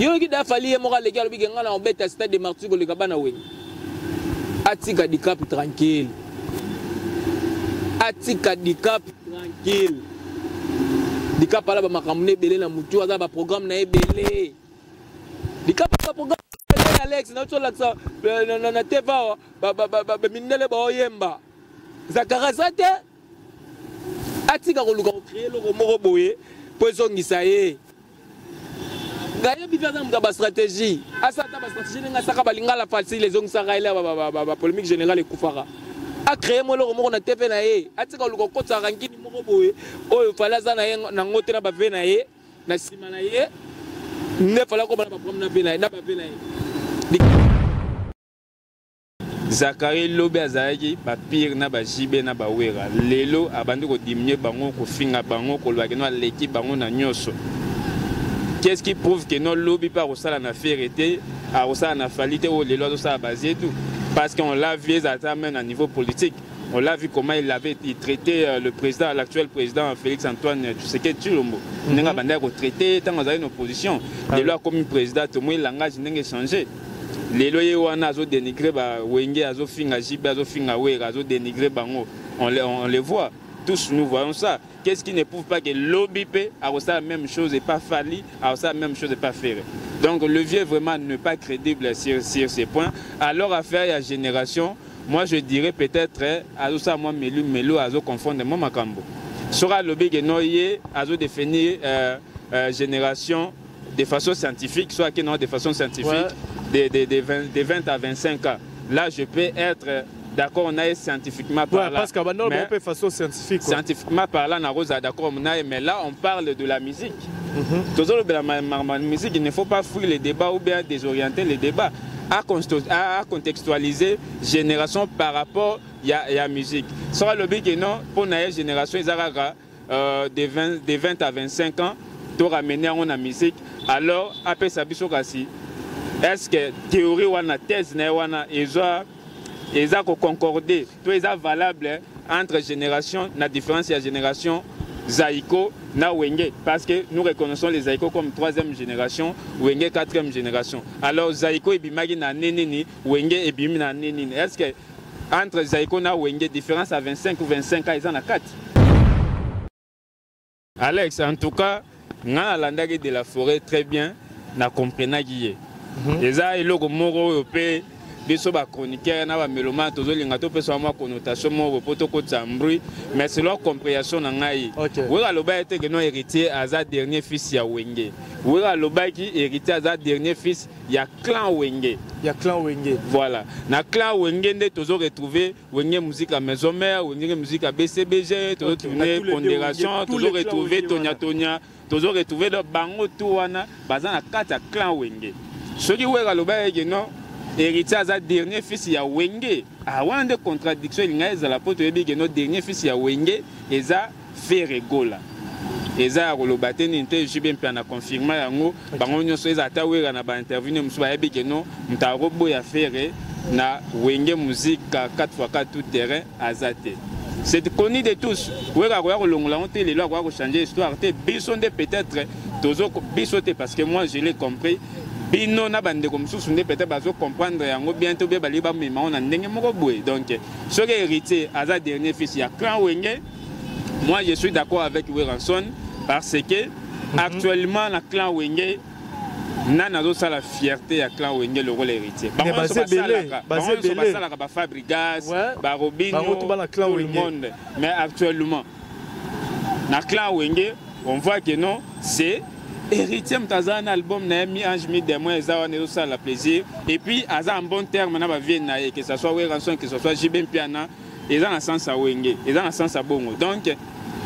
Yo qui da fali mo les gars bi ngana on beta stade de Martyrs ko le kabana we. Atika di cap tranquille. Atika di cap tranquille. Di cap ala ba makamne belé na mutu aza ba programme na ebelé. Di cap ba programme Alex na to laksa na teva ba minele ba oyemba. Zakarasate atika ko luka créer le moko boye poison gisaye. Gaye bi faza mka ba stratégie. Asata ba stratégie nga saka balinga la falsi les ong saka ile ba polémique générale ekufaka. A créer mo le moko na TV na ye. Atika luka ko tsaka ngini moko boye oyo falaza na ye na ngote na ba ve na ye na sima na ye. Ne fala ko ba problème na ve na ye na ba ve na ye. Zakari lobe azaki ba pire na ba jibe na ba wera lelo abandi ko diminuer bango ko finga bango ko lwa keno leki bango na nyoso. Qu'est-ce qui prouve que non lobby pas au sala na vérité a au sala na falité ou les lois ça basé tout parce qu'on l'a vu même à niveau politique. On l'a vu comment il traité le président, l'actuel président Félix Antoine Tshisekedi Tshilombo. Il a traité dans une opposition. Les lois comme le président, tout le monde langage n'a changé. Les lois on a dénigré Wenge, azo finga Jibe, azo finga Wera, azo dénigré bango. On les voit. Tous nous voyons ça. Qu'est-ce qui ne prouve pas que l'OBP a ça la même chose et pas Fali a ça la même chose et pas faire. Donc le vieux vraiment ne pas crédible sur ces points. Alors affaire à génération, moi je dirais peut-être à ça moi Melo azo confondre moi makambo. Sera lobby que noyé azo définir génération de façon scientifique, soit que non de façon scientifique. Ouais. De 20 à 25 ans. Là, je peux être d'accord, on a scientifiquement parlant. Parce qu'à maintenant, on peut de façon scientifique. Scientifiquement parlant, on a d'accord, mais là, on parle de la musique. Toujours la musique, il ne faut pas fuir les débats ou bien désorienter les débats. À contextualiser génération par rapport à la musique. Sera le but que non, pour une génération, ils ont de 20 à 25 ans, pour ramener en la musique. Alors, après ça, est-ce que théorie ou la thèse ils ont concordé, tout est valable entre générations, la différence de la génération Zaïko na Wenge, parce que nous reconnaissons les Zaïko comme 3e génération, Wenge 4e génération. Alors Zaïko et Bimagi na Nenini, Wenge et Bimi na Nenini. Est-ce que entre Zaïko na Wenge, différence à 25 ou 25 ans, ils en ont 4? Alex, en tout cas, on a l'andagé de la forêt très bien, na comprenant qui les a et logo moro européen biso ba chroniqueur na ba mélomane tozolinga to peso moi connotation moro poto ko tsambri mais c'est leur compréhension na ngai wera loba était que non héritier aza dernier fils ya Wenge wera loba qui héritier aza dernier fils ya clan Wenge voilà na clan Wenge nde tozo retrouver Wenge musique à maison mère Wenge musique à BCBG tozo tourner pondération tozo retrouver Tonya tozo retrouver le bango tout wana baza na kata clan Wenge. Ce qui est le non, héritier à dernier fils ya Wenge. Ah, on a des contradictions. Il y a la pote de notre dernier fils ya Wenge. Et ça fait rigoler. Et ça, le bâton n'était pas bien plan à confirmer. On a fait des interventions. On a fait des robots à faire na Wenge musique 4x4 tout terrain à Zate. C'est connu de tous. Les lois vont changer l'histoire. Peut-être parce que moi je l'ai compris. Bino na bande comme ça, peut-être bazo comprendre yango bientôt be bali ba mema on ndenge moko boye. Donc ce qui est héritier à sa dernier fils ya clan Wenge. Moi je suis d'accord avec Weranson parce que actuellement la clan Wenge nana zo la fierté ya clan Wenge le rôle héritier. Basé ba Fabrigas, ba Robinho, tout le monde. Mais actuellement na clan Wenge, on voit que non, c'est héritier m'taza un album na mi ange mi des mois ça on ça la plaisir et puis aza en bon terme na ba vie na que ça soit Weranson que ce soit JB Piana et dans le sens à Wenge et dans le sens à Bongo. Donc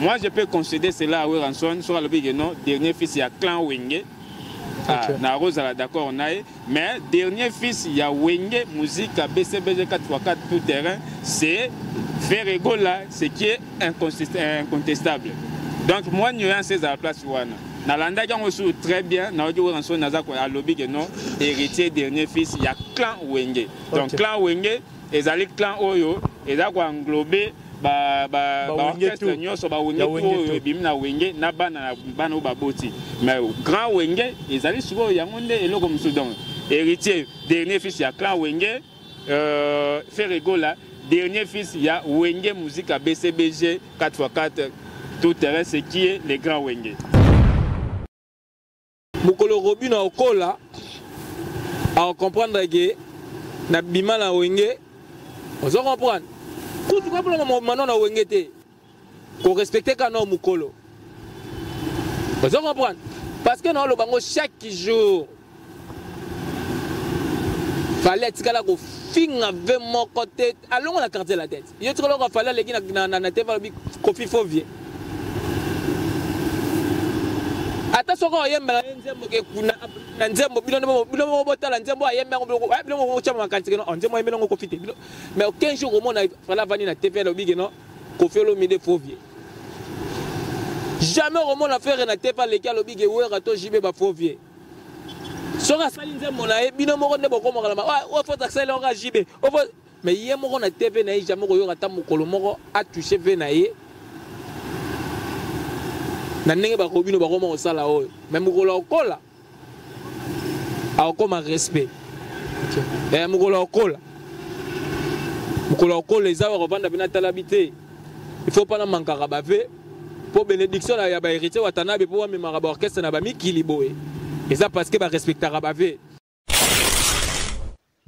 moi je peux considérer cela à Weranson sur le big non dernier fils il y a clan Wenge. Na Rose d'accord on a mais dernier fils il y a Wenge musique à BCBG 4x4 tout terrain c'est faire rigoler ce qui est incontestable. Donc moi nuance à la place Wana. Nalanda qui ont très bien, Naogi Naza à lobby que non, héritier dernier fils, il y a clan Wenge. Donc clan Wenge, et les clan Oyo, et ça englobé orchestre nyonso ba wenge ko bimna wenge na bana o baboti mais grand wenge ezali suko yango nde eloko musu donc héritier dernier fils ya clan wenge Ferregola dernier fils ya wenge musique à BCBG 4x4 tout terrain ce qui est les grands wenge mukolo robina okola à comprendre que na bima na wenge on se comprendre tout ce qu'on a maintenant na wenge te ko respecter kana mukolo on se comprendre parce que non le bango chaque jour fallait tikala ko finga ve mon côté allons la carte la tête yo tikala ko fallait leki na te va ko fifo vie attention quand yemba nzembo ke kuna na nzembo bino botala nzembo ayemba bino mo chama makanti no nzembo yemba ngo kofite mais aucun jour au monde fala vani na TV lo bigi no ko felo mide fovie jamais au monde affaire na TV leki lo bigi wera to jibe ba fovie soka sali nzembo na bino mo ne boko mo kala o faut accélérer on jibe mais yemo na TV na jamais ko yo ata mukolo moko a toucher ve na ye na ndenge bakobino bakoma osala oyo mais mukolo okola akoma respect mukolo okola eza ba kovanda bina talabité il faut pas na mankaka bave pour bénédiction ya ba héritier watanabe pour amemaka ba orchestre na ba mikili boye eza parce que ba respectaka bave.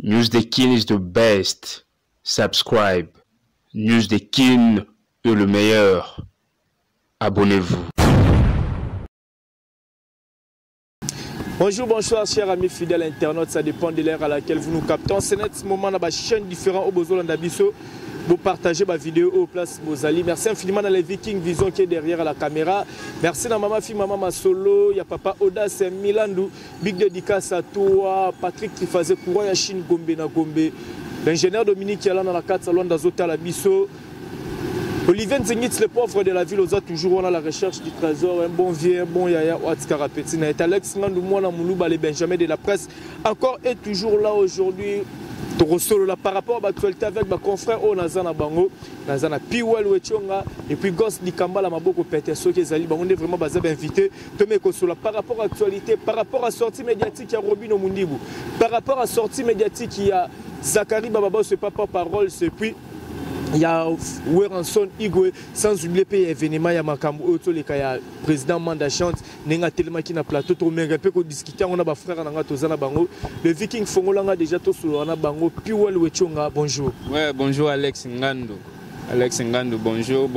News the King is the best. Subscribe. News the King est le meilleur. Abonnez-vous. Bonjour, bonsoir, chers amis fidèles internautes. Ça dépend de l'heure à laquelle vous nous captez. C'est ce moment dans ma chaîne différente au Bozo Landabiso. Vous partagez ma vidéo au place Bozali. Merci infiniment dans les Viking Vision qui est derrière la caméra. Merci à maman fille, maman Masolo. Il y a papa Audace Milandou. Big dédicace à toi. Patrick qui faisait courant à Chine Gombe na Gombe. L'ingénieur Dominique qui est là dans la 4 salon d'Azota la Bisso. Olivier Nzengitz, le pauvre de la ville, on a toujours la recherche du trésor, un bon vieux, un bon yaya, Ouatskara Petina. Et Alex Nandoumouana Moulouba, les Benjamin de la presse, encore et toujours là aujourd'hui. Par rapport à l'actualité avec ma confrère au Nazana Bango, Nazana Piwel Wechonga, et puis Goss Dikamba, la Maboko Peteso, qui est on est vraiment basé invité. Par rapport à l'actualité, par rapport à la sortie médiatique, il y a Robin Omundibu. Par rapport à la sortie médiatique, il y a Zachary Bababa, ce papa parole, c'est puis. Il y a Weranson Igwe, sans oublier les événements, il y a Makambo, il y a le président Mandachante, il y a tellement qui na plateau, il y a peu discuter, on a des frères, le Viking Fongola déjà tous sur la bango, puis bonjour. Ouais, bonjour Alex Ngando. Alex Ngando, bonjour,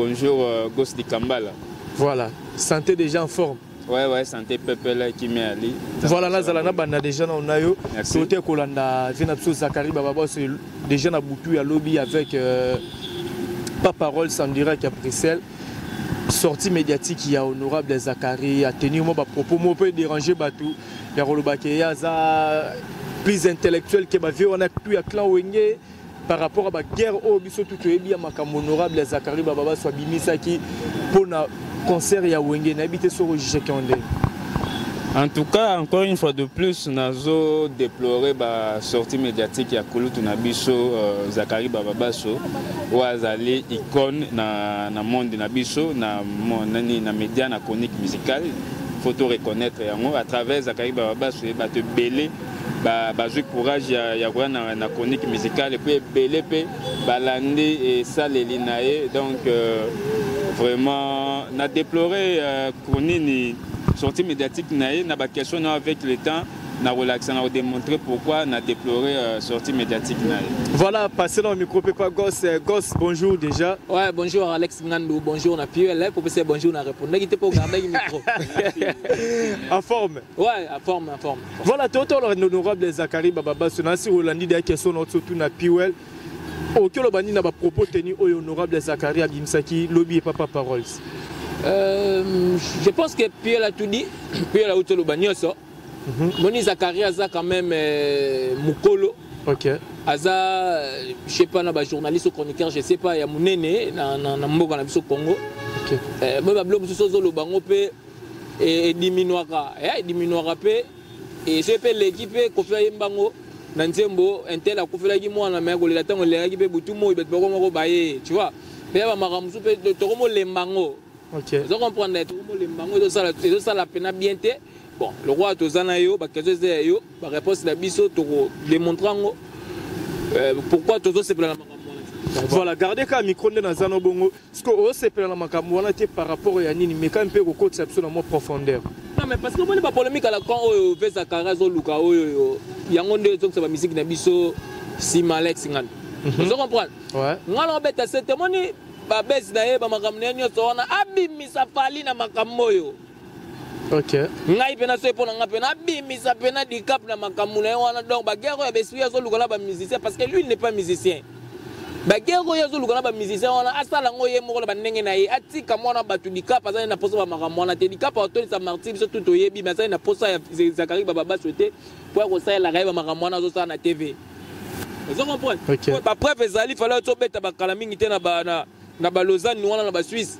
Goss Dikambala. Voilà, santé déjà en forme. Ouais, santé Pepele qui m'est allé. Voilà, là, Zalana Banda déjà on a eu. Côté Kolanda, Vinapso Zakari Bababa, c'est déjà na Boutou à lobby avec pas parole sans direct à Bruxelles. Sortie médiatique, il y a honorable Zakari, a tenu mon propos, mon peu dérangé Batou. Il y a Rolobake, il y a plus intellectuel que ma vie, on a pu à Clan Wenge. Par rapport à la guerre au biso tout est bien makam honorable Zakari Bababa soit bimisaki pour na concert ya Wenge na habité sur Jijekonde. En tout cas, encore une fois de plus, nous avons déploré la sortie médiatique ya Kulutu na biso Zakari Bababaso ou azali icône na monde na biso na média na chronique musicale. Faut tout reconnaître à travers Zakari Bababaso et te belé bazui courage ya kwa na chronique musicale et puis belé pe balandi et ça les linae donc vraiment n'a déploré Konini sortie médiatique n'a pas question avec le temps n'a relaxé n'a démontré pourquoi n'a déploré sortie médiatique voilà passez dans le micro Papa Goss bonjour déjà. Ouais bonjour Alex Ngandou bonjour na Piwel pour passer bonjour na répondre n'hésitez pas à garder le micro. En forme. Ouais en forme. Voilà tout l'honorable Zakari Bababa Sonasi Rolandi des questions surtout na Piwel. Auquel Obani n'a pas propos tenu au honorable Zakari Abimsaki lobby et papa paroles. Je pense que Piwel a tout dit. Piwel a outé l'Obani ça. Moni Zakari Aza quand même Mukolo. OK. Aza je sais pas na ba journaliste ou chroniqueur je sais pas ya munene na mboka na biso Congo. OK. Moi ba blog so zo bango pe et diminuera pe et c'est pe l'équipe ko fa yembango na nzembo intel a ko fa la ki mwana me ko le tango le ki pe butu mo ibet boko moko baye tu vois. Mais il y a Maramusu, Toromo Lembango. Ok. Vous comprenez, Toromo Lembango, et ça la peine bien. Bon, le roi Tozanayo, Bakazozeyo, la réponse de Bisso, Toro, démontrant pourquoi Tozo s'est plaint. Voilà, gardez quand micro dans Zano Bongo, ce que c'est plaint par rapport à Yanini, mais quand même, on peut exception en profondeur. Non, mais parce que moi, je n'ai pas polémique à la con, Vezakara, Luka, Yangonde, c'est la musique de Bisso, Simalex, vous comprenez? Ouais. Ngalo beta c'était moni ba bes na ye ba makamne nyoto wana abimisa fali na makamoyo. OK. Ngai pena so epona nga pena abimisa pena di cap na makamune wana donc ba guerre ya besuya zo lukola ba musicien parce que lui il n'est pas musicien. Ba guerre ya zo lukola ba musicien wana asala ngo ye moko ba ndenge na ye atika mwana batu di cap azana na poso ba makamona te di cap auto sa martyr so tout oyebi mais ça na poso ya Zakari baba souhaité pour ko ça la rêve makamona zo ça na TV. Vous comprenez? Après, il fallait que tu aies Kalamingi na Lausanne, na Suisse.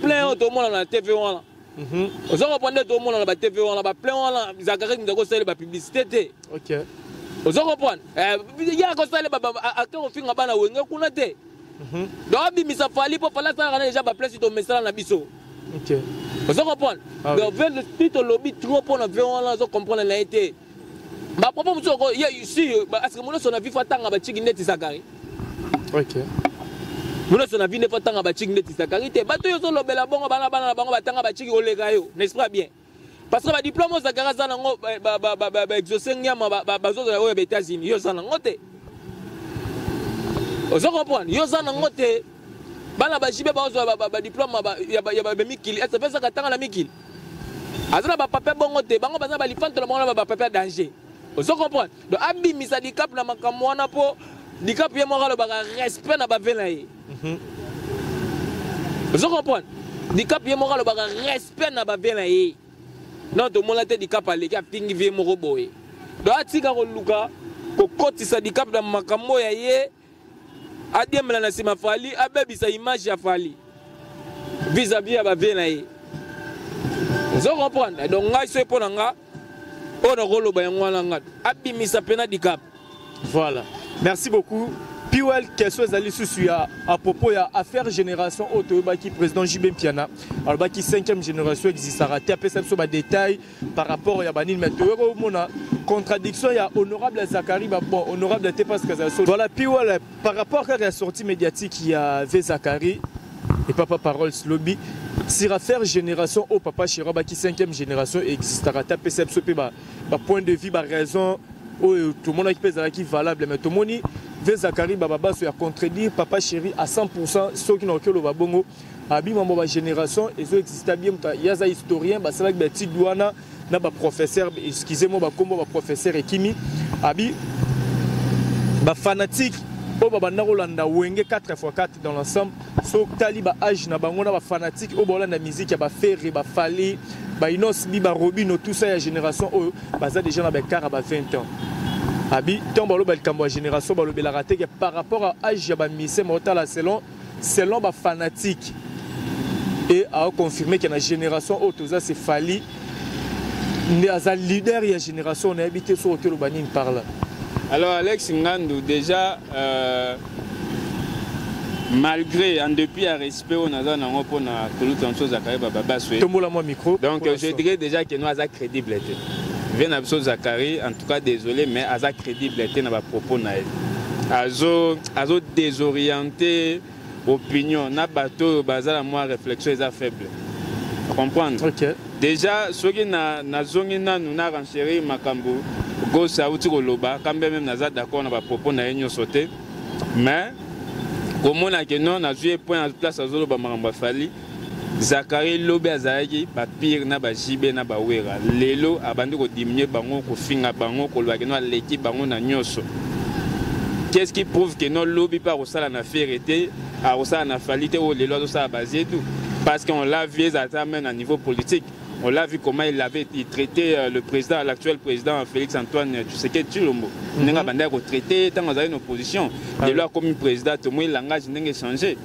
Plein de monde dans la TV. Vous comprenez? Tout le monde dans la TV. Plein de Zakari qui ont fait la publicité. Ok. Vous comprenez? Il y a un film à Wenge Kunate. Donc, il fallait que déjà place sur ton message dans Bisso. Ok. Vous comprenez? Donc, le lobby, trop pour comprendre la été. Bah papa muso ko ya ici parce que mon son avis fatanga ba chiki neti Zakari. OK. Mon son avis ne fatanga ba chiki neti Zakari te bato yo so lobela bongo bana bango batanga ba chiki olega yo, n'est-ce pas bien? Parce que ba diplôme Zakari za nango ba exaucer nyama ba zo aux États-Unis yo za nango te. Vous comprenez? Yo za nango te. Bana ba jibe ba zo ba diplôme ya ba mikili, ça fait ça katanga la mikili. Azana ba papa bongo te, bango baza ba lifante le bongo ba papa danger. Vous comprenez? Donc, Abi Misa Dikap na makamwana po Dikap ye mora le baga respect na ba venaye. Vous comprenez? Dikap ye mora le baga respect na ba venaye. Non, tout le monde a été Dikap à l'équipe, tingi vie moro boy. Donc, atika ko luka ko koti sa Dikap na makamo ya ye. Adiem na sima fali, abebi sa image ya fali. Vis-à-vis ya ba venaye. Vous comprenez? Donc, ngai so pour nga. Voilà. Merci beaucoup. Piwel, question à propos de l'affaire génération Otoyoba qui président JB Piana. Alors, qui 5e génération existe. Après, ça, sur des détails par rapport à Banil Météo. Contradiction, il y a honorable Zakari. Bon, honorable parce que ça. Voilà, Piwel, par rapport à la sortie médiatique, il y a Zakari et Papa Parole Lobby. Si l'affaire génération au papa Chiroba qui 5e génération existera, taper ce point de vue, raison, tout le monde qui est valable, mais tout le monde veut Zakari Baba se contredire papa chéri à 100%, ceux qui n'ont que le babongo, abîme ma génération, et ceux qui existent bien, il y a des historiens, c'est là que les petits douanes, na professeur, excusez-moi, comme professeur Ekimi, abi, fanatique. Oh baba na Rolanda wenge 4x4 dans l'ensemble so tali ba âge na bango na ba fanatique o bola na musique ya ba ferre ba fali ba inos bi ba robino tout ça ya génération o baza déjà na ba car ba 20 ans abi tombo lo ba kambo génération ba lo bela raté par rapport à âge ya ba mise motala selon ba fanatique et a confirmé que na génération o tout ça c'est fali ne leader ya génération na habité sur que le banin parle. Alors Alex Ngandou, déjà, malgré, en dépit à respect, on a pour la chose à donc je dirais déjà que nous avons crédible. Vient à Zakari, en tout cas désolé, mais à crédible dans nos propos. Azo désorienté, opinion, na bateau, bazar moi réflexion est faible. Comprendre? Okay. Déjà, ceux qui na zone na nous na renchéri makambo. Gosa uti koloba quand même naza d'accord na ba propos na yenyo sauté mais comme on a que non na joué point en place azolo ba maramba fali Zakari lobe azaki ba pire na ba jibe na ba wera lelo abandi ko diminuer bango ko finga bango ko loba que non l'équipe bango na nyoso. Qu'est-ce qui prouve que non lobby pas au sala na férité à au sala na falité ou lelo ça basé tout parce qu'on l'a vu à même à niveau politique. On l'a vu comment il avait traité le président, l'actuel président Félix Antoine Tshisekedi Tshilombo. Il a traité dans une opposition. Les lois comme président, tout le monde langage n'a changé.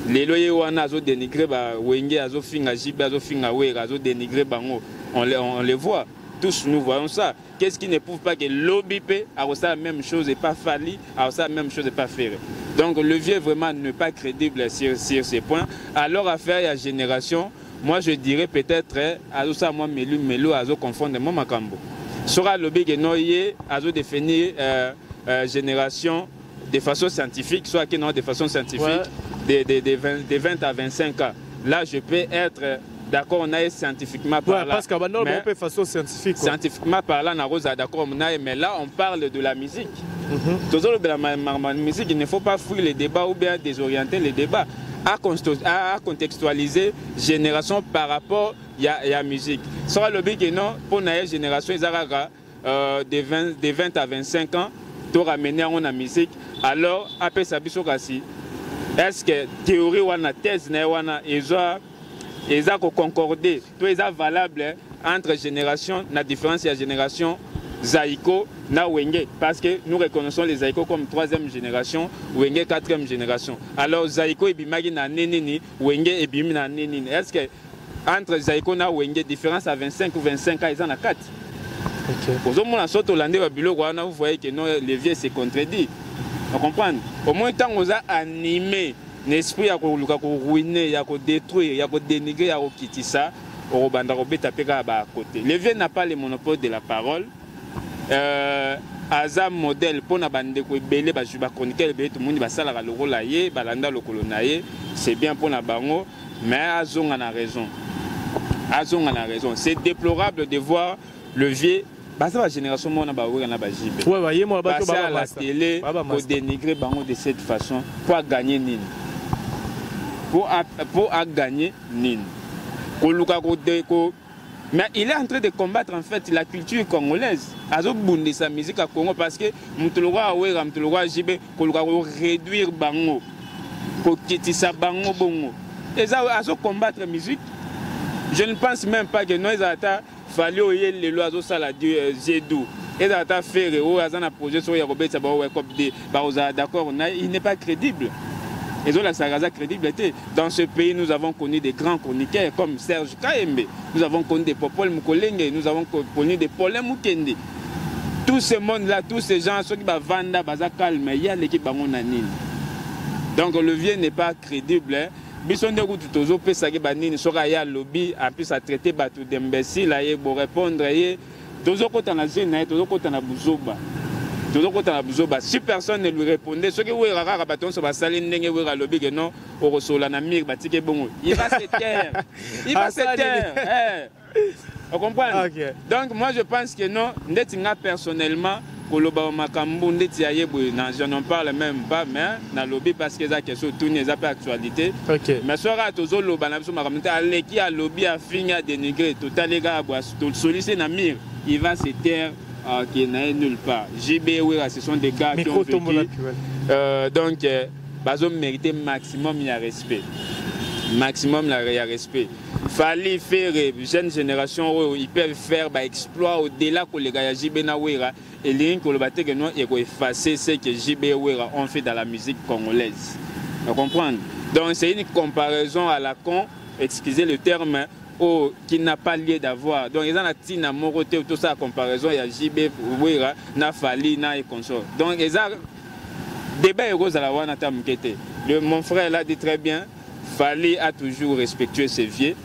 Les lois ont dénigré Wenge, ont finga Jibe, ont finga Wera, ont dénigré Bango. On les voit. Tous nous voyons ça. Qu'est-ce qui ne prouve pas que l'OBP a aussi la même chose et pas Fali, a aussi la même chose et pas Ferré. Donc le vieux vraiment n'est pas crédible sur ces points. Alors affaire il y a génération, moi je dirais peut-être à ça moi melu à confondre moi makambo. Sera le big noyé à définir génération de façon scientifique, soit qui non de façon scientifique, des 20 à 25 ans. Là je peux être d'accord, on a scientifiquement parlant. Parce qu'à maintenant, on peut façon scientifique. Scientifiquement parlant, on est d'accord, mais là, on parle de la musique. Toujours de la musique, il ne faut pas fuir les débats ou bien désorienter les débats. À contextualiser génération par rapport à la musique. Soit le but non, pour une génération, ils ont des 20 à 25 ans, pour ramener en la musique. Alors, après ça, est-ce que théorie ou la thèse, ils ont concordé, tout est valable entre générations, la différence de la génération Zaïko na Wenge, parce que nous reconnaissons les Zaïko comme 3e génération, Wenge 4e génération. Alors Zaïko et Bimagi na Nenini, Wenge et Bimi na Nenini. Est-ce que entre Zaïko na Wenge, différence à 25 ou 25 ans, ils en ont 4? Vous voyez que les vieux se contredisent. Vous comprenez? Au moins, tant qu'on a animé l'esprit à ruiner, à détruire, à dénigrer, à quitter ça, au côté. Le vieux n'a pas le monopole de la parole. Aza modèle pour na bande ko belé ba juba chroniqueur be tout monde ba sala le rôle aye balanda le colonaye, c'est bien pour na bango, mais azonga na raison. Azonga na raison. C'est déplorable de voir le vieux basa la génération mona ba wera na ba jibe. Ouais ouais, moi ba to ba la télé pour dénigrer bango de cette façon pour gagner nini. Pour gagner nini. Koluka ko deko. Mais il est en train de combattre en fait la culture congolaise. Azo bunde sa musique à Congo parce que mutulwa wera mutulwa jibe koluka ko réduire bango. Ko kitisa bango bongo. Et ça azo combattre la musique. Je ne pense même pas que nous ata fallu oyer les lois azo sala du Zedou. Et ata faire o azana projet sur ya Robert Sabao comme des baroza d'accord, il n'est pas crédible. Et la Saraza crédibilité. Dans ce pays, nous avons connu des grands chroniqueurs comme Serge Kaembe. Nous avons connu des Popol Mukolenge. Nous avons connu des Paulin Mukende. Tout ce monde-là, tous ces gens, ceux qui vont vendre, baza calme, il y a l'équipe Bangonanine. Donc le vieux n'est pas crédible. Bisonde Goutou Tozo peut s'agir banine, sera ya lobby, a pu à traiter bateau d'imbécile, pour répondre. Tozo Kotana Zena, Tozo Kotana Bouzoba. Si personne ne lui répondait, ce qui est rare, il va se taire. Il va se taire. Vous comprenez? Donc moi je pense que non, personnellement, je n'en parle même pas, mais dans le lobby parce que ça question tourne pas actualité. Mais sera toujours le qui a lobby à finir à dénigrer tout à les gars solliciter na mire, il va se taire. Qui n'est nulle part. JB, ce sont des gars qui ont vécu. Donc, ils ont mérité maximum de respect. Maximum de respect. Il fallait faire jeune génération, ils peuvent faire exploit au-delà que les gars JB Nawera et les gens qui ont effacé ce que JB ont fait dans la musique congolaise. Vous comprenez? Donc, c'est une comparaison à la con, excusez le terme. Qui n'a pas lieu d'avoir. Donc, ils ont la tina moroté tout ça en comparaison. Il y a JB, Wera, Nafali, Na et consort. Donc, ils ont débat à la wana tamkete. Mon frère l'a dit très bien. Fali a toujours respectué ses vieux.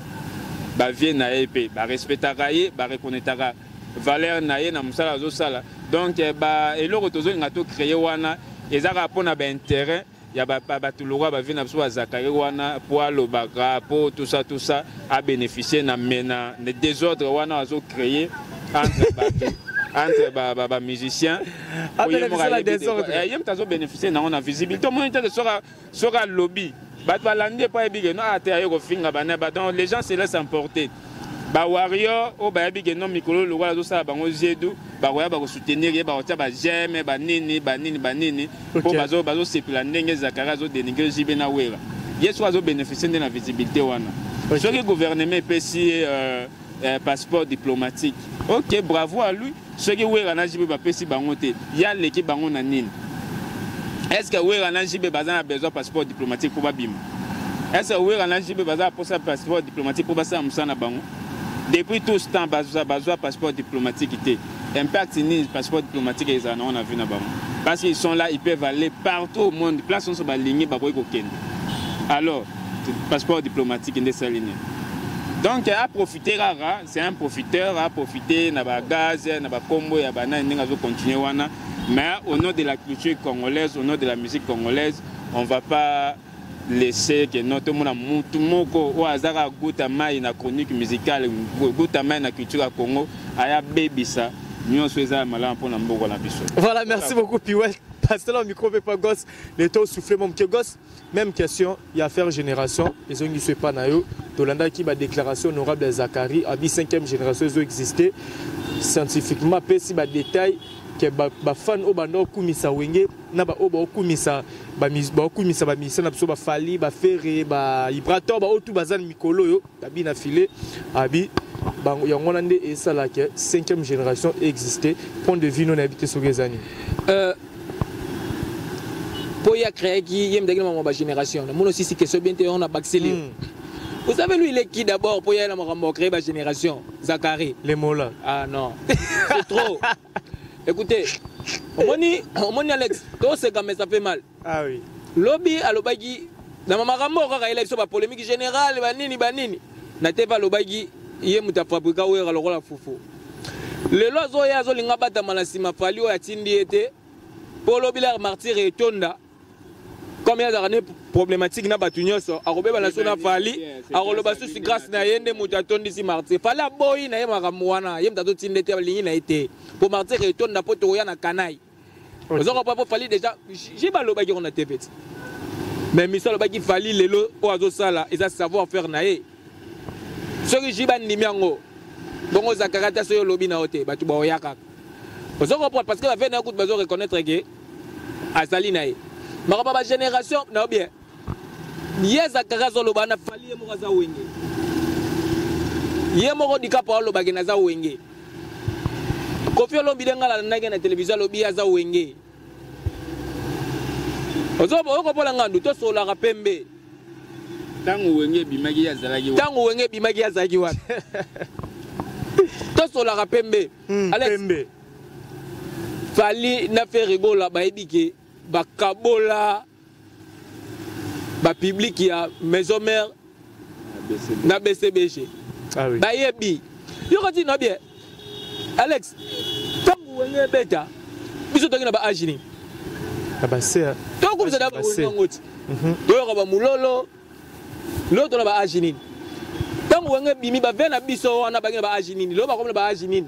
Ba vieux na épée. Ba respectaraye, ba reconnaîtara. Valeur naye na musala zo sala. Donc, ba elo rotozo ngato créé wana. Ils ont rapport na intérêt. Il y a tout le roi qui vient Zakari wana pour le bagra pour tout ça à bénéficier des désordres wana azo créé entre musiciens. À bénéficier la désordre. Il y a tazo bénéficier na on a visibilité. Moi il sera lobby. Balande pas big no ate ko finga bana donc les gens se laissent emporter. Ba warrior o ba big no mikolo le roi azo ça bango Zedou. Ba roya ba soutenir ba tia ba j'aime ba nini pour bazo se planer Zakara zo dénigrer JB na wera yeso azo bénéficier de la visibilité wana ce que gouvernement pesi passeport diplomatique. OK, bravo à lui. Ce que wera na JB ba pesi bango te ya l'équipe bango na nini. Est-ce que wera na JB bazana besoin passeport diplomatique pour babim? Est-ce que wera na JB bazana pour ça passeport diplomatique pour basa musana bango? Depuis tout ce temps, besoin passeport diplomatique. Impact ni passeport diplomatique, on a vu là-bas. Parce qu'ils sont là, ils peuvent aller partout au monde. Place on se bat ligne, alors, passeport diplomatique in ligne. Donc, à profiter rara, c'est un profiteur, à profiter na ba gaz, na ba combo, ya ba na ndinga zo continuer wana. Mais au nom de la culture congolaise, au nom de la musique congolaise, on ne va pas laisser que notre monde moko ou azara guta mai na chronique musicale, guta mai na culture à Congo, aya baby ça. Voilà, merci beaucoup Piwel. Parce que là, le micro ne pas gosse, les taux soufflent mon petit gosse. Même question, il y a faire génération. Ils ont dit que pas naïo. Tolanda qui a déclaration honorable de Zachary, à 5e génération, ils ont existé. Scientifiquement, si des détails que les fans au bando kumisa wenge, na ba oba kumisa ba kumisa ba misa na ba fali ba ferré ba vibrateur ba otu bazan mikolo yo, tabi na filé, abi. Il y a et ça là que 5e génération existait. Point de vue non habité sur les années. Pour y créer qui y a une génération. Moi aussi c'est que ce bien on a accéléré. Vous savez lui il est qui d'abord pour y aller créer ma génération. Zachary. Les mots là. Ah non. C'est trop. Écoutez, on Alex, tout c'est comme ça fait mal. Ah oui. Lobby à l'obagi. Dans ma rambo quand il élection polémique générale banini. Na te va l'obagi. Iye muta fabrika wera lokola fufu lelo zo ya zo linga bata malasima fali o atindi ete polo bila martyr etonda comme ya zane problématique na batunyoso akobeba na sona fali akoloba susi grâce na yende muta tondi si martyr fala boy na ye makamwana ye mutato tinde te lingi na ete pour martyr etonda poto ya na kanai ozo ko pa fali déjà j'ai ba loba ki on a tepeti mais misalo ba ki fali lelo o azo sala eza savoir faire na ye. Ce qui est Nimiango, bon, Zakarata, c'est le lobby na ote, bah tu vas au Yakak. Vous comprenez parce que la veine écoute, besoin reconnaître que Azali nae. Ma génération, non bien. Yes, Zakarazo Lobana, Fali et Moraza Wenge. Yemoro di Capa Lobaganaza Wenge. Kofi Lobidenga la Nagan à télévision lobby Aza Wenge. Vous comprenez, tout sur la rapembe. Tango wenge bimagi ya zalagi wa to so la rapembe Alex fali na fait rigola ba ebike ba kabola ba public ya maison mère na BCBG ah oui ba yebi yo ko ti no bien Alex tango wenge beta biso to na ba agini ba c'est to ko za ba ngoti to yo ba mulolo l'autre on a ba aginin tant on a bimi ba vena biso on a ba ba aginin lo ba comme ba aginin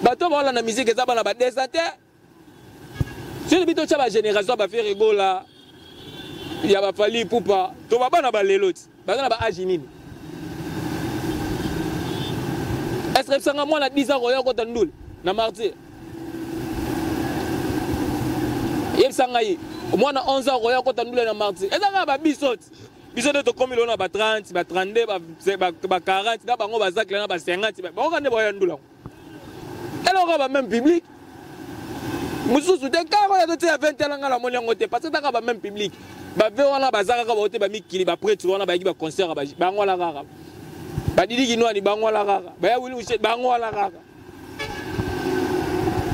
ba to ba la musique ça ba na ba descente c'est le bito cha ba génération ba faire rigola ya ba fali poupa to ba na ba leloti ba na ba aginin est-ce que ça moi na 10 ans ko ta ndul na martyr yeb sangai moi na 11 ans ko ta ndul na martyr et ça ba bisoti biso de comme il a 30 32 40 na bango bazak na ba 50 ba ko ne boya ndula alors on va même public mususu de karo ya to 20 ans ngala moni ngote parce que ta ba même public ba ve wana bazaka ka ba ote ba mikili ba prêtre wana ba ki ba concert ba ngola kaka ba didi ki nwani ba ngola kaka ba ya wili uche ba ngola kaka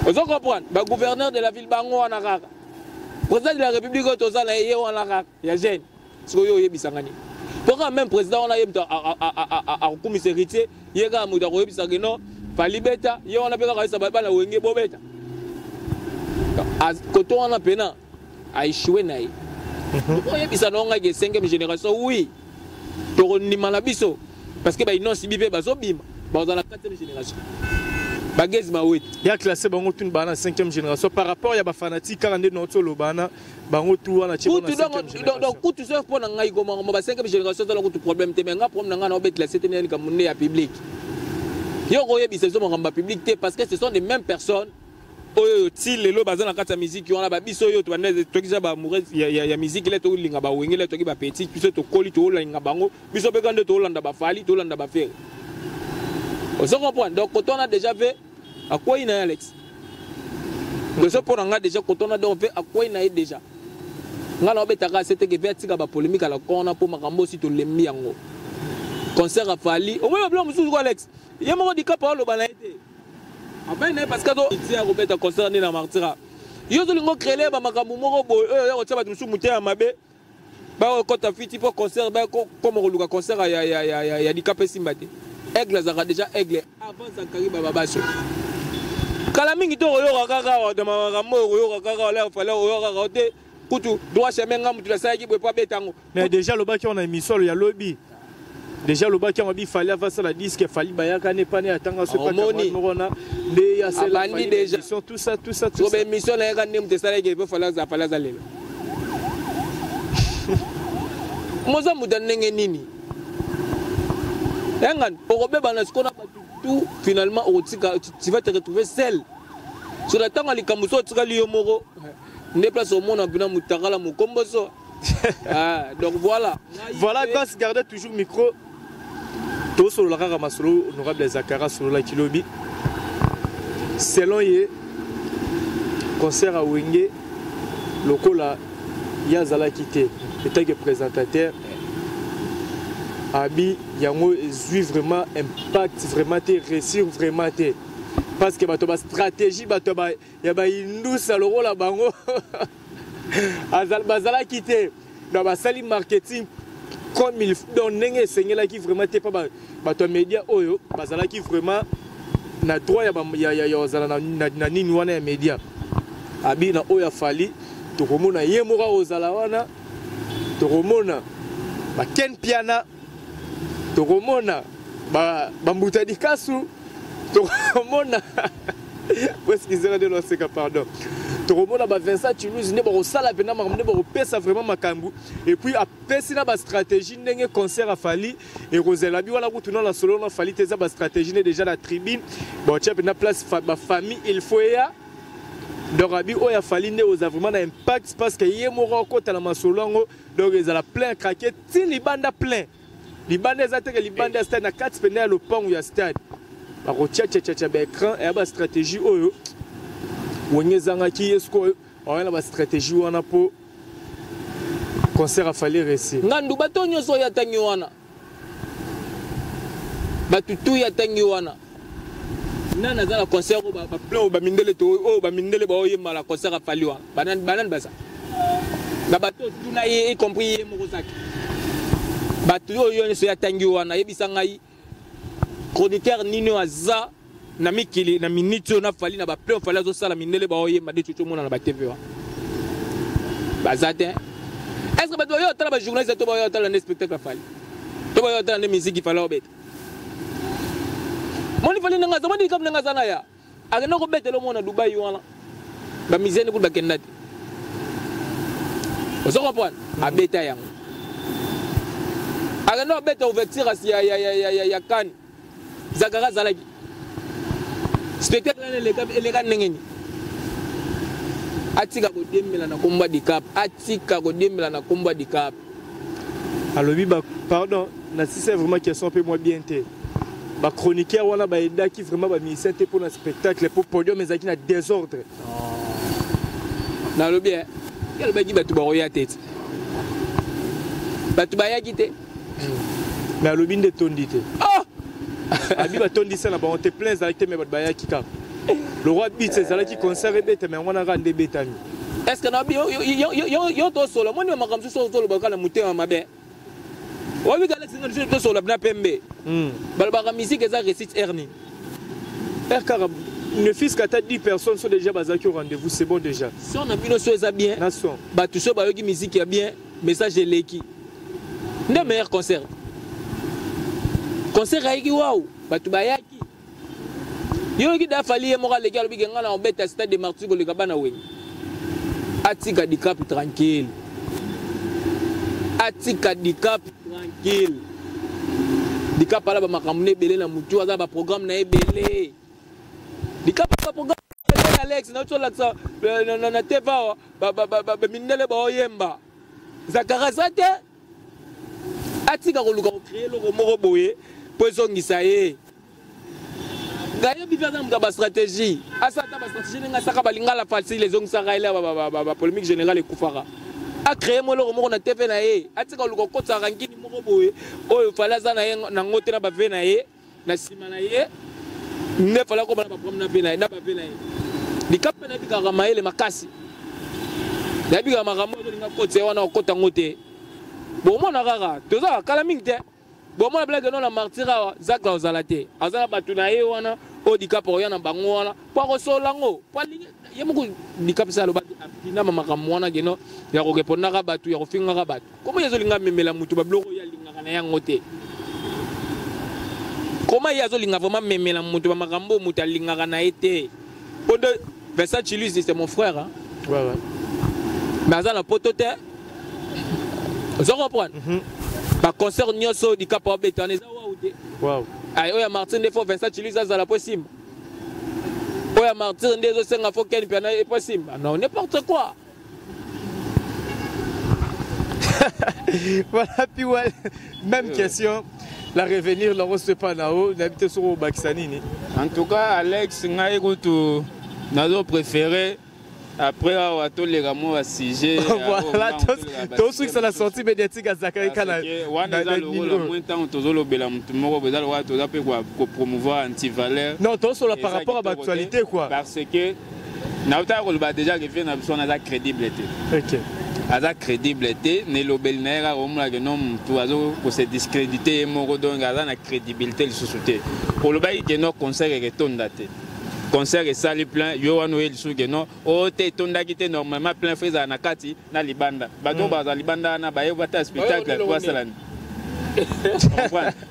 vous comprenez ba gouverneur de la ville ba ngola kaka président de la république tozala ye wana kaka ya jeune. Pourquoi même président on a eu à commissaire héritier il y a un mot de non fali beta il y a on a pas ça ba na wenge bobeta quand on a pena a échoué naï pourquoi il y a non nga 5e génération oui to ni malabiso parce que ba non sibibe ba zo bima ba dans la 4e génération bagez ma wet il y a classé bango tune bana 5e génération par rapport ya ba fanatique quand on notre lobana bango tout wana ci donc tout ça pour ngai ko mo ba 5e génération ça ko problème te mais nga problème nga na obet la 7e ni comme ya public yo ko yebi c'est mo ngamba public te parce que ce sont les mêmes personnes oyo ti lelo bazana kata musique yo na ba biso yo to bande to kiza ba amoureux ya musique ile to linga ba wengele to ki ba petit biso to koli to linga bango biso be kande to landa ba fali to landa ba fer. Vous comprenez? Donc, quand on a déjà fait, à quoi il y a Alex? Donc, ce pour on a déjà, quand on a fait, à quoi il y a déjà? On a fait, c'était que fait la polémique à la corne pour Marambo si tu l'aimes bien. Concert à Fali. Au moins, on a Alex. Il y a un handicap à l'eau. Enfin, parce que tu as fait un concert à Martyra. yo zolingo créer ba makambo moko boy yo tsa ba musu mutema mabe ba ko ta fiti pour concert ba ko comme luka concert ya dikapé simbate aigle zaka déjà aigle avant Zakari baba baso kala mingi to yo kaka de makambo yo kaka la fala yo kaka te kutu droit chemin ngam tu la sa ki boy pas betango mais déjà le baki on a émission il y a lobby déjà le baki on a fallait avant ça la disque fallait bayaka ne pas ne attendre ce pas morona de ya c'est la déjà tout ça so be mission na ka ne mutesala ke fala za lelo moza mudanenge nini yangan porobe bana skona tout finalement tu vas te retrouver seul sur la tanga likamuso tsika liyo moko ne place au monde en bina mutakala mukomboso donc voilà Gas gardez toujours micro tout sur la rara masolo honorable Zakara sur la kilobi selon ye concert à Wenge lokola yazala quitté étant que présentateur abi yango est vraiment impact vraiment te réussir vraiment te parce que bato ba stratégie bato ba ya ba indusa le rôle bango azal bazala quitté dans ba sali marketing comme il donc nenge sengela qui vraiment te pas bato média oyo bazala qui vraiment na droit ya ozala na nini wana ya média abi na oyo fali to komona yemora ozala wana to komona ba ken piana to komona ba mbuta dikasu to komona parce qu'ils ont de l'oseka pardon to komona ba Vincent Toulouse ne ba sala pena makamne ba pesa vraiment makambu et puis après sina ba stratégie ndenge concert a fali et Rosela bi wala kutuna la solo na fali teza ba stratégie ne déjà la tribune bon tcha pena place ba famille il faut ya donc abi oya fali ne oza vraiment un impact parce que yemora kota la masolongo donc ils a plein craqué ti libanda plein libanda ezate que libanda stade na 4 pena le pont ya stade ba ko tcha ba écran et ba stratégie oyo wonyezanga ki esko ona ba stratégie wana po concert a fali réussir ngandu batonyo so ya tangi wana batutu ya tangi wana nana za la concert ba plein ba mindele to ba mindele ba oyema la concert a fali wana banan basa na bato tuna y compris ye mokosaki bato yo so ya tangi wana yebisa ngai chroniqueur nino aza na mikili na minute na fali na ba plein fali zo sala mindele ba oyema de tutu mona na ba TV wa bazate est-ce que bato yo tala ba journaliste to ba yo tala na spectacle fali to ba yo tala na musique fala obeta moni fali nanga zamani kam nanga sana ya agena ko betelo mona Dubai wana ba mizeni ku ba kendati vous comprenez abeta yango agena beta ouverture ya kan Zakara zalaki spectacle les gars nengeni atika ko demela na combat di cap atika ko demela na combat di cap alobi ba pardon na si c'est vraiment question un peu moins bien té ba chroniqueur wana ba eda qui vraiment ba ministère pour un spectacle pour podium mais qui na désordre na lobi quel ba ki ba tu ba roya tête ba tu ba ya kité mais alobi nde tondité abi ba tondisa na ba on te plains avec mais ba ya kika le roi beat c'est ça qui concert bête mais on a rendé bétami est-ce que na yo to solo moni makamsu solo ba kala mutema mabe oui, Alex, je suis sur la pembe. Balbara musique est à récite Ernie. Ne fils qu'à 10 personnes sont déjà basées au rendez-vous, c'est bon déjà. Si on a mis nos choses à bien, bah tout ça, bah qui musique est bien, message de l'équipe. Le meilleur concert. Concert à qui waouh, bah tout bah yaki. Yo qui da falli moral légal bi ngana on bête à stade de Martigo le Gabana oui. Atika di cap tranquille. Atika di cap tranquille. Di cap ala ba makamne belé na mutu aza ba programme na ebelé. Di cap ba programme Alex na to laksa na teva ba minele ba oyemba. Zakara zate. Atika ko luka ko créer loko moko boye po ezongisa ye. Gayo bifasa mka stratégie. Asata ba stratégie nga saka balinga la facile les ongisa raila ba polémique générale ekufaka. A créé mo loko moko na TV na ye. Atika luka ko tsa rangini moko boye. Oyo fala za na ye na ngote na ba ve na ye, na sima na ye. Ne fala ko ba problème na ve na ye, na ba ve na ye. Dicap na bika maele makasi. Na bika makambo linga kote wana okota ngote. Bon mona kaka, toza kala mingi te. Bon mona blague non la martira zaka ozalate. Azala batuna ye wana o Dicap oyana bango wana. Pa ko solango, pa yemoko Dicap sa lo batu apina makambo wana geno ya ko keponda ka batu ya ko finga ka batu. Comment yezo linga memela mutu ba bloko ya linga kana yango te. Comment yezo linga vraiment memela mutu ba makambo mutu linga kana ete. Podo Vincent Chilus c'est mon frère hein. Ouais. Mais à la potote, vous comprenez? Par concert, nous sommes des capables de bétonner. Wow. Aïe, oya Martin, des fois, Vincent Chilus, ça la possible. Oya Martin, des fois, c'est un faux qu'elle est possible. Non, n'importe quoi. Voilà, puis ouais, même question. La revenir, la reçoit pas là-haut, d'habiter sur le Baksanini. En tout cas, Alex, nous avons préféré. Après avoir tous les rameaux à sujet, voilà, tout ce qui est la sortie médiatique à Zachary Kana. Promouvoir anti-valeur. Non, tout sur par rapport à l'actualité quoi. Parce que nous déjà que nous avons la crédibilité. OK. La crédibilité, ne l'obel n'era au moins que non pour se discréditer, moro donc la crédibilité de société. Pour le bail que nos conseils retournent datés. Concert et sali plein yo anoel suge no o te tonda kite normalement plein freza na kati na libanda bato baza libanda na baye bata spectacle pour ça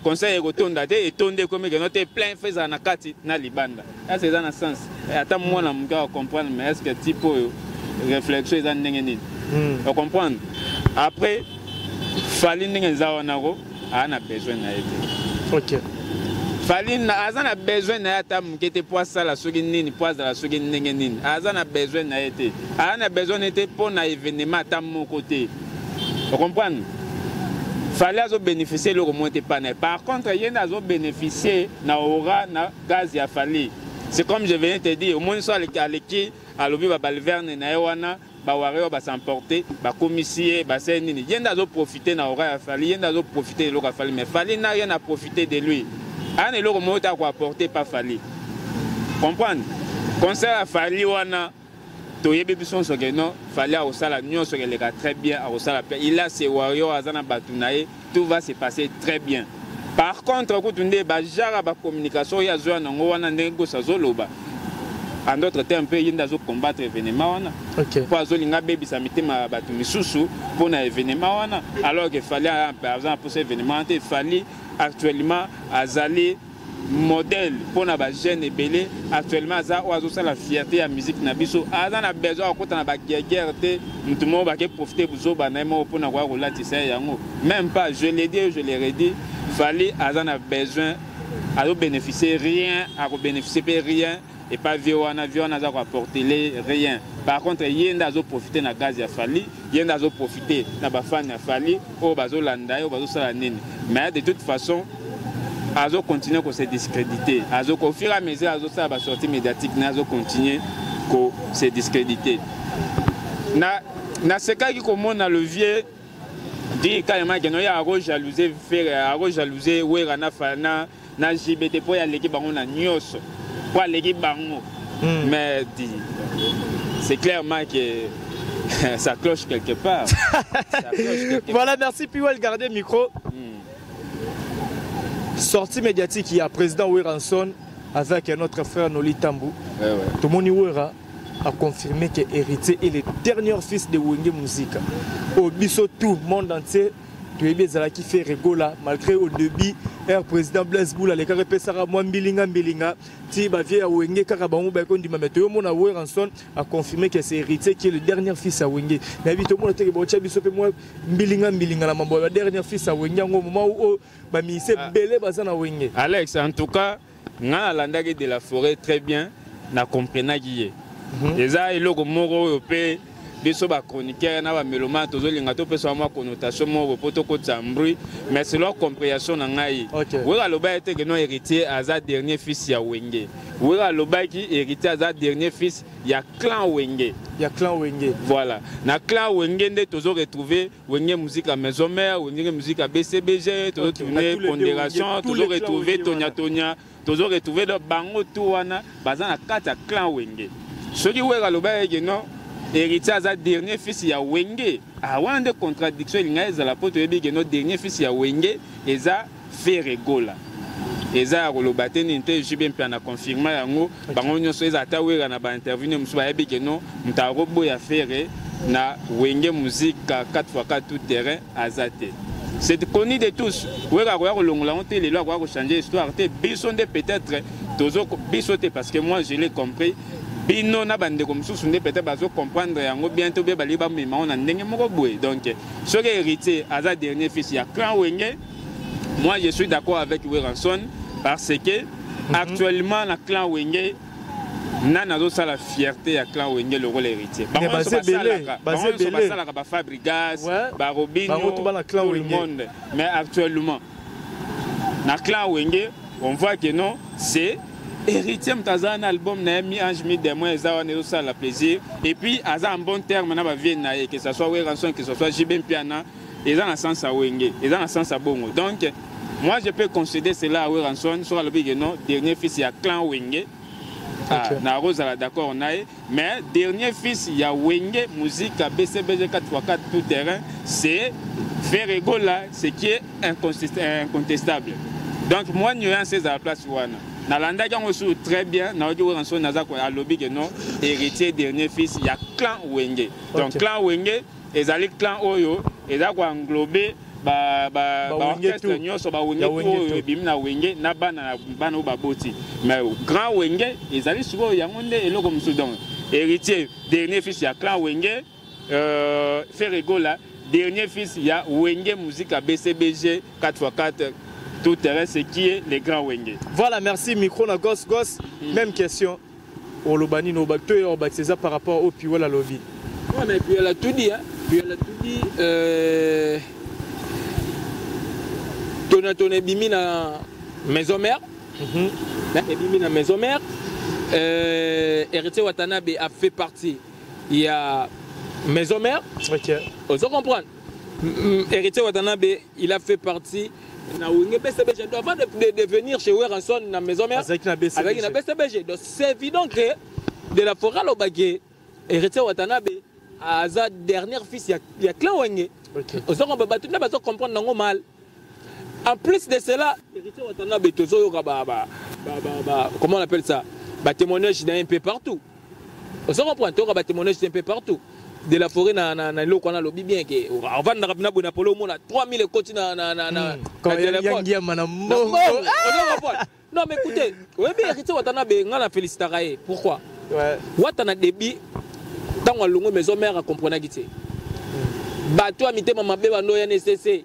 concert et tonda te et tonde comme que no te plein freza na kati na libanda ça c'est dans le sens ata moi na mga comprendre mais est-ce que type réflexion est en ndenge nini on comprendre après fali ndenge zawa nako ana besoin na été. OK. Faline a besoin d'être mukete pour ça la sogi nini pour la sogi nini a besoin d'être a besoin d'être pour un événement à mon côté. Vous comprenez? Fallait bénéficier le moins de panne. Par contre, il y a bénéficier na aura na gaz ya fali. C'est comme je viens de te dire, au moins soit l'équipe à l'objet va balverne na ewana ba wareo ba s'emporter ba commissaire ba c'est nini. Il y a profiter na aura ya fali, il y a profiter de l'aura fali mais fali n'a rien à profiter de lui. Un et l'autre mot à quoi apporter pas Fali. Comprendre? Concert à Fali wana to yebe bison so geno Fali a osala nyon so les gars très bien a osala il a ses warriors azana batunaye tout va se passer très bien. Par contre quand on ba jara ba communication ya zo na ngo wana ndenge sa zoloba. En d'autres termes peu yinda zo combattre événement wana. OK. Pour azolinga baby sa mitema batu misusu pour na événement wana alors que Fali par exemple pour cet événement il Fali actuellement azali modèle pour na ba jeune et belé actuellement za oazo ça la fierté ya musique na biso azana besoin ko na ba guerre te mutumo ba ke profiter buzo ba na mo pour na kwa latisa yango même pas je l'ai dit je l'ai redit Fali azana besoin à bénéficier rien à bénéficier rien et pas viona za ko apporter rien. Par contre yenda zo profiter na gaz ya Fali yenda zo profiter na ba fan ya Fali o bazo landa o bazo sala nini mais de toute façon azo continuer ko se discréditer azo ko fur et à mesure azo ça ba sortie médiatique na azo continuer ko se discréditer na seka ki ko mona le vieux dit carrément que no ya aro jalouser faire aro jalouser wera na fana na JBT po ya l'équipe bango na nyoso pour l'équipe bango mais c'est clairement que ça cloche quelque part. Voilà, merci Piwel, gardez le micro. Sortie médiatique, il y a président Weranson avec notre frère Noli Tambou. Tout le monde Wera a confirmé que héritier est le dernier fils de Wenge Musique. Au biso tout le monde entier, tu es bien qui fait rigola malgré au début. Air président Blaise Boula les carré pesara moi mbilinga ti ba vie à Wenge karabango ba kondi mameto yo mona Weranson a confirmé que c'est héritier qui est le dernier fils à Wenge. Na bito mona teke bo chabiso pe moi mbilinga na mambo le dernier fils à Wenge ngo moment où ba mise belé bazana Wenge. Alex en tout cas nga landaki de la forêt très bien na comprenaki ye. Eza eloko moko yo pe biso ba chroniqueur na ba mélomane tozolinga to peso moi connotation mo poto ko tsambri mais c'est leur compréhension na ngai wera loba était que non héritier aza dernier fils ya Wenge wera loba ki héritier aza dernier fils ya clan Wenge voilà na clan Wenge nde tozo retrouver Wenge musique à maison mère Wenge musique à BCBG tozo tourner pondération tozo retrouver Tonya tozo retrouver le bango tout wana baza na kata clan Wenge Ce qui est aloba non héritier aza dernier fils ya Wenge. Ah wana de contradiction linga ezala poto yebi que no dernier fils ya Wenge eza Ferregola. Eza aloba te ninte jibe mpe na confirmer yango bango nyonso eza ta wera na ba intervenir musu ba yebi que no mutarobo ya Ferre na Wenge musique 4x4 tout terrain azate. C'est connu de tous. Oui, les lois vont changer l'histoire. Bisonde peut-être, parce que moi je l'ai compris. Bino na bande comme ça, peut-être pas comprendre. Bientôt, on a donc, ce qui est hérité à sa dernier fils, il y a Clan Wenge. Moi je suis d'accord avec Weranson parce que actuellement, le Clan Wenge. Nana a la fierté à Clan Wenge le rôle héritier. Fabrigas, Robinho, tout le monde. Mais actuellement, dans Clan Wenge, on voit que non, c'est héritier. Un album Naemi Ange Midemoi, ça la plaisir. Et puis, à un bon terme, que ce soit Weranson, que ce soit Jibem Piana, ils ont un sens à Wenge, ils ont un sens à Bongo. Donc, moi je peux considérer cela à Weranson, sur le dernier fils, il y a Clan Wenge. Ah, na Rose d'accord on a mais dernier fils il y a Wenge musique à BCBG 4x4 tout terrain c'est Ferregola ce qui est incontestable donc moi nuance à la place wana na landa gango sou très bien na ojo ranso na za ko a lobby que non héritier dernier fils il y a Clan Wenge donc Clan Wenge ezali clan oyo eza ko englober orchestre nyonso ba Wenge ko bimna Wenge na bana baboti mais grand Wenge ezali suko yango nde eloko musu donc héritier dernier fils ya Clan Wenge Ferregola dernier fils ya Wenge musique à BCBG 4x4 tout terrain ce qui est les grands Wenge. Voilà, merci micro na gosse même question au Lobani no bakto et au Baxeza par rapport au Piwala lobby. Ouais mais puis elle a tout dit hein. Puis elle a tout dit ton bimi na maison mère. Bimi na maison mère. Héritier Watanabe a fait partie. Il y a maison mère. OK. Vous comprendre. Héritier Watanabe, il a fait partie na Wenge BCBG. Avant de venir chez Weranson na maison mère avec la BCBG. Donc c'est évident que de la forêt au baguet Héritier Watanabe a sa dernière fils il y a Clan Wenge. Vous comprendre nango mal. En plus de cela, héritier Watanabe comment on appelle ça? Témoignage d'un peu partout. On se comprend, tu as témoignage d'un peu partout. De la forêt, na loko na lobby bien que on va na bona polo mona 3000 coach na non mais écoutez, oui bien héritier Watanabe ngana féliciter pourquoi? Ouais. Watana débit tant on longo maison mère à comprendre gité. Bato amité mama beba no NCC.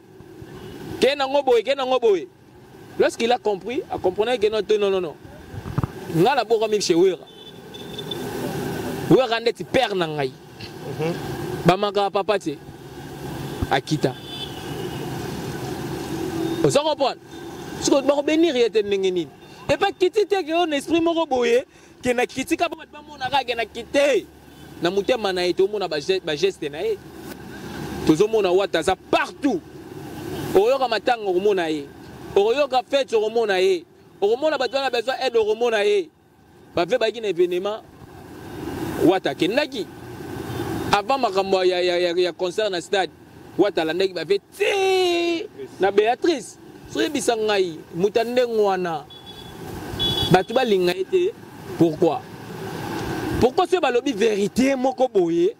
Lorsqu'il a compris, a compris que non. Nga la boko mi chez Wera. Wera ndeti père na ngai. Ba manga papa te. Akita. Vous comprenez? Ce que ba bénir yete ngeni. Et pas kiti te que on esprit moko boye que na kritika ba mona ka na kité. Na mutema na eto mona ba geste na e. Tozo mona wata za partout. Oyoka matanga romona ye oyoka fête romona ye romona batwana besoin aide romona ye ba fait ba ki événement wata kenaki avant makambo ya concert na stade wata la ndeki ba fait ti na Béatrice soye bisangai mutande ngwana batu ba linga été pourquoi ce balobi vérité moko boye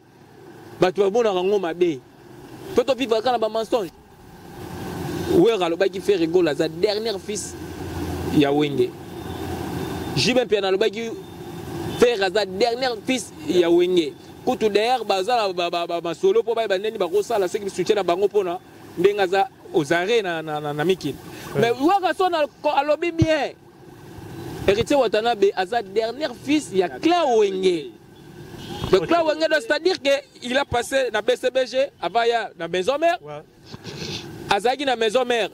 batu ba bona rango mabe peut-on vivre kana ba mensonge. Wera le baki fait rigoler sa dernier fils ya Wenge. Jibem Piana le baki fait sa dernier fils ya Wenge. Kutu derrière baza ba solo po ba neni ba kosala ce qui soutient na bango pona ndenga za ozare na mikil. Mais Wera sona alobi bien. Héritier Watanabe a sa dernier fils ya Clan Wenge. Donc Clan Wenge c'est-à-dire que il a passé na BCBG avant ya na maison mère. Ouais. Azagi na maison mère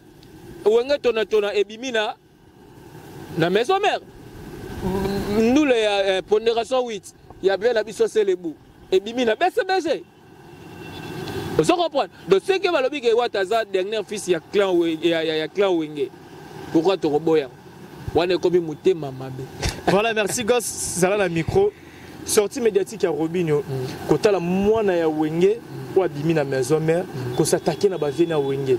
Wenge tona ebimina na maison mère nous les pondération 8 il y a bien la biso célébou ebimina BCBG vous comprenez donc ce que balobi ke wataza dernier fils ya Clan Wenge pourquoi to roboya wana komi mutema mabe. Voilà, merci gosse ça là la micro sortie médiatique à Robinho kota la mwana ya wenge ou abimi na maison mère ko s'attaquer na ba vie na wenge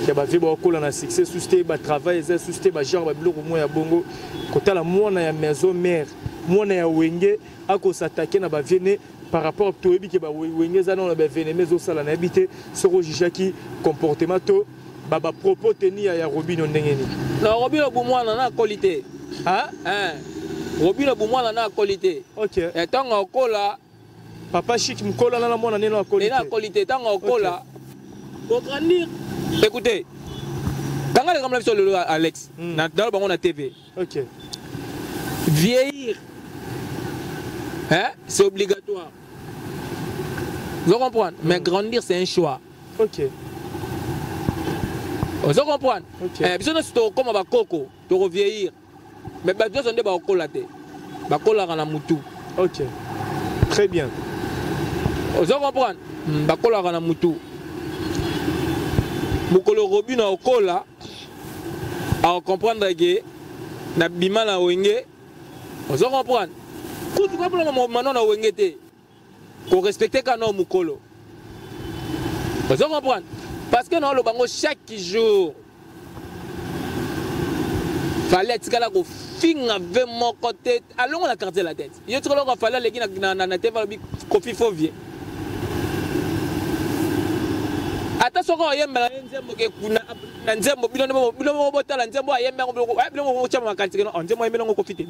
ya ba vie ba kola na succès susté ba travail za susté ba genre ba biloko mo ya bongo kota la mwana ya maison mère mwana ya wenge ako s'attaquer na ba vie par rapport à toyebi ke ba wenge za na ba vie mais au sala na habité soko jijaki comportement to ba propos tenir ya Robinho ndengeni na Robinho bu mwana na qualité ah Robinho bu mwana na qualité OK et tant okola papa chic mkola na mwana neno qualité na qualité tant okola pour grandir écoutez tant les comme sur le Alex na dans bango na TV OK vieillir c'est obligatoire vous comprenez mais grandir c'est un choix OK vous comprenez parce que c'est comme ba koko to vieillir mais ba deux on ba okola te ba kola na mutu OK très bien vous comprenez ba kola na mutu mukolo Robinho okola à comprendre que na bima na wenge vous comprenez tout tu comprends maintenant na wenge te ko respecter kana mukolo vous comprenez parce que non le bango chaque jour fallait tikala ko finga ve mon côté allons on a quartier la tête il y a trop long fallait les na tête va ko fi fovie attention ko yemba nzembo ke kuna na nzembo bino botala nzembo ayemba ko bino mo chama kanti no nzembo yemba ngo ko fite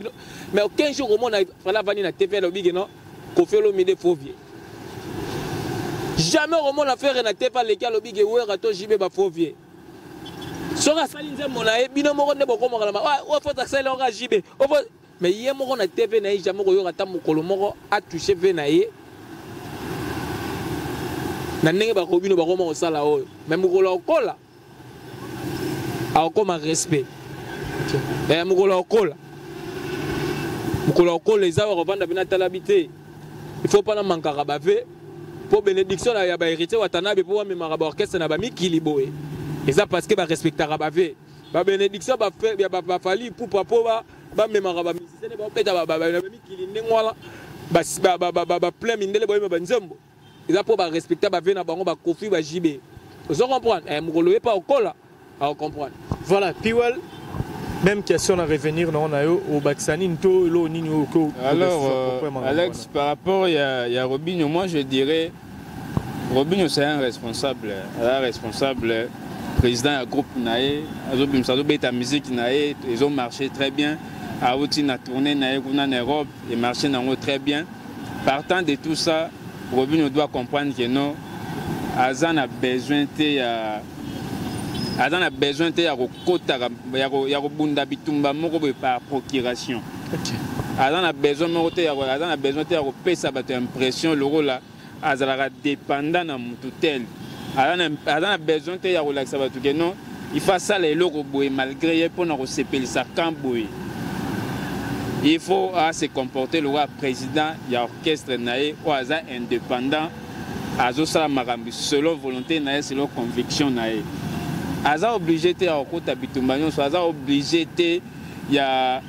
mais aucun jour au monde fallait vani na tv lo bigi no ko fait lo mide fovie jamais au monde affaire na tv lequel lo bigi wera to jibe ba fovie soka sali nzembo na bino mo ne boko mo kala o faut accélérer on jibe mais yemo na tv na jamais ko yora ta mukolo moko a toucher ve na ye na ndenge ba Robinho ba koma osala oyo mais mukolo okola akoma respect mukolo okola les awa revendre bina talabité il faut pas na mankaka ba ve pour bénédiction ya ba héritier watanabe pour même ba orchestre na ba mikili boye et ça parce que ba respectera ba ve ba bénédiction ba fait ba fali pour papa ba même ba musicien ba peta ba mikili ndengwala ba plein mindele boye ba nzembo ils pour respecter ba vena bango ba kofi ba jibe vous comprenez mukolo pas okola à comprendre voilà Piwal même question à revenir non na yo au Baksani nto lo nini ko alors Alex par rapport il y a Robinho moi je dirais Robinho c'est un responsable président du groupe nae azobim ça beta musique nae ils ont marché très bien a outi na tourner nae en Europe et marché nango très bien partant de tout ça Robinho doit comprendre que non, Azan a besoin de par procuration. Azan a besoin de impression le rôle Azan dépendant de tout Azan a besoin de relaxer que non, il faut ça les logos malgré pour nous séparer ça quand il faut se comporter le roi président, il y a orchestre naé ou hasard indépendant, azosala marambi selon volonté naé, selon conviction naé. Hasard obligé te à côté habitumbanyo, hasard obligé te y a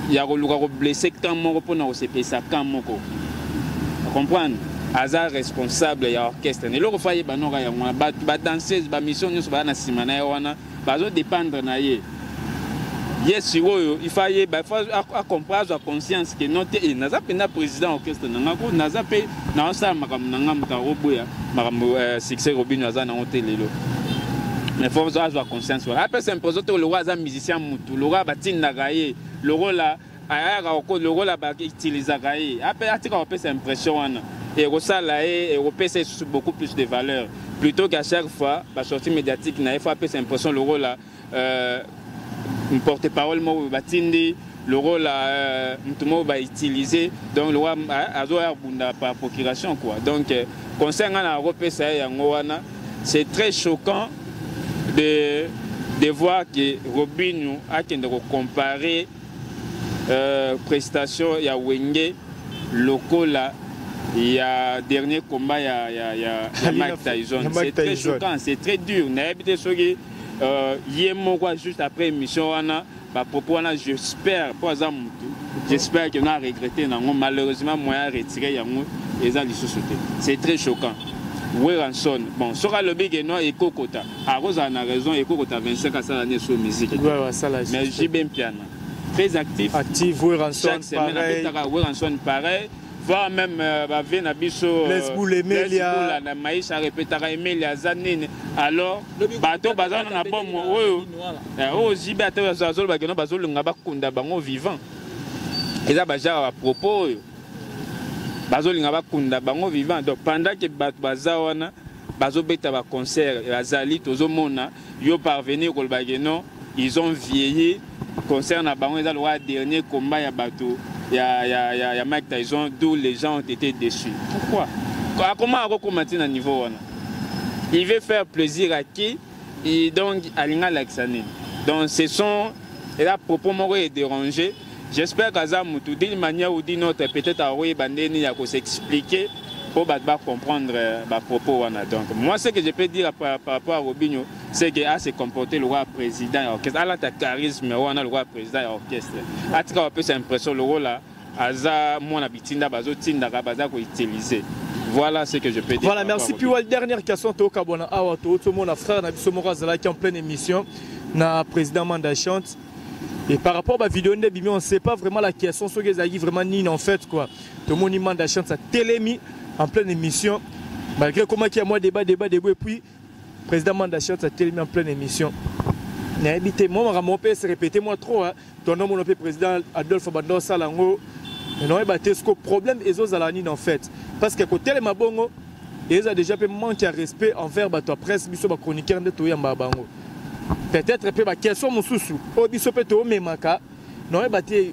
le blessé quand mon repos na OCP ça quand mon ko. Comprendre? Hasard responsable il y a orchestre. Ne le refaye banora ya mona ba danseuse ba mission nyos ba na simana ya wana bazo dépendre naé. Yes, il faut comprendre la conscience que notre président orchestre succès Robinho mais il faut avoir conscience. Après c'est un projet le roi est musicien le roi batin nagaye le rôle là le rôle là utiliser après on cette impression et ça là et c'est beaucoup plus de valeur plutôt qu'à chaque fois la sortie médiatique il faut appeler cette impression le rôle là un porte-parole mo batindi le rôle tout va utiliser donc le roi a par procuration quoi donc concernant la Europe c'est très choquant de voir que Robinho a comparer prestation ya Wenge lokola il y a dernier combat il y a Mike Tyson c'est très choquant c'est très dur hier moi juste après émission wana ba propos wana j'espère par exemple j'espère que n'a regretté nango malheureusement moi a retiré yango eza lisusu te c'est très choquant Weranson bon sera le big no ekokota a Rosa na raison ekokota 25 à ça l'année sur musique mais j'ai bien piano très actif Weranson pareil Weranson pareil voir même Bavena Biso Emelia na Maïcha répétera Emelia Zanine alors bateau bazana na bon oh zibato bazolo bageno bazolo ngaba kunda bango vivant eza baja à propos bazolo ngaba kunda bango vivant donc pendant que bazawana bazobeta ba concert azali tozomona yo parvenir ko bageno ils ont vieilli concert na bango eza le dernier combat ya bateau il y a Mike Tyson, d'où les gens ont été déçus. Pourquoi? Comment on commenter à niveau? Il veut faire plaisir à qui? Et donc, à l'Alexandre. Donc, ce sont. Et là, propos moi est dérangé. J'espère qu'Azamoutou, d'une manière ou d'une autre, peut-être à Roy Bandeni, il y a qu'à s'expliquer pour comprendre ma propos. Donc, moi, ce que je peux dire par rapport à Robinho, c'est qu'il a se comporté le roi président et orchestre. Il a un charisme, le roi président et orchestre. En tout cas, on peut s'impressionner le rôle là. Aza, mon habitinda, bazo, tinda, baza, qu'on utilise. Voilà ce que je peux dire. Voilà, merci. Puis, la dernière question, tu as mon frère, Nabiso Morazala, qui est en pleine émission, na président Manda Chante. Et par rapport à la vidéo, on ne sait pas vraiment la question, ce que c'est vraiment ni en fait quoi. Tout le monde Manda Chante, ça télémis en pleine émission. Malgré comment il y a moi débat, et puis président Manda Chante, ça télémis en pleine émission. Moi, mon père s'est répété, moi trop. Ton nom, mon président Adolphe Bandor Salango. Mais non, ce problème est en fait. Parce que côté les mabongo, ils ont déjà manqué de respect envers la presse, biso ba chroniqueur de Toya Mbabango. Peut-être que la question mon sous-sous. Au biso peut au memaka. Non,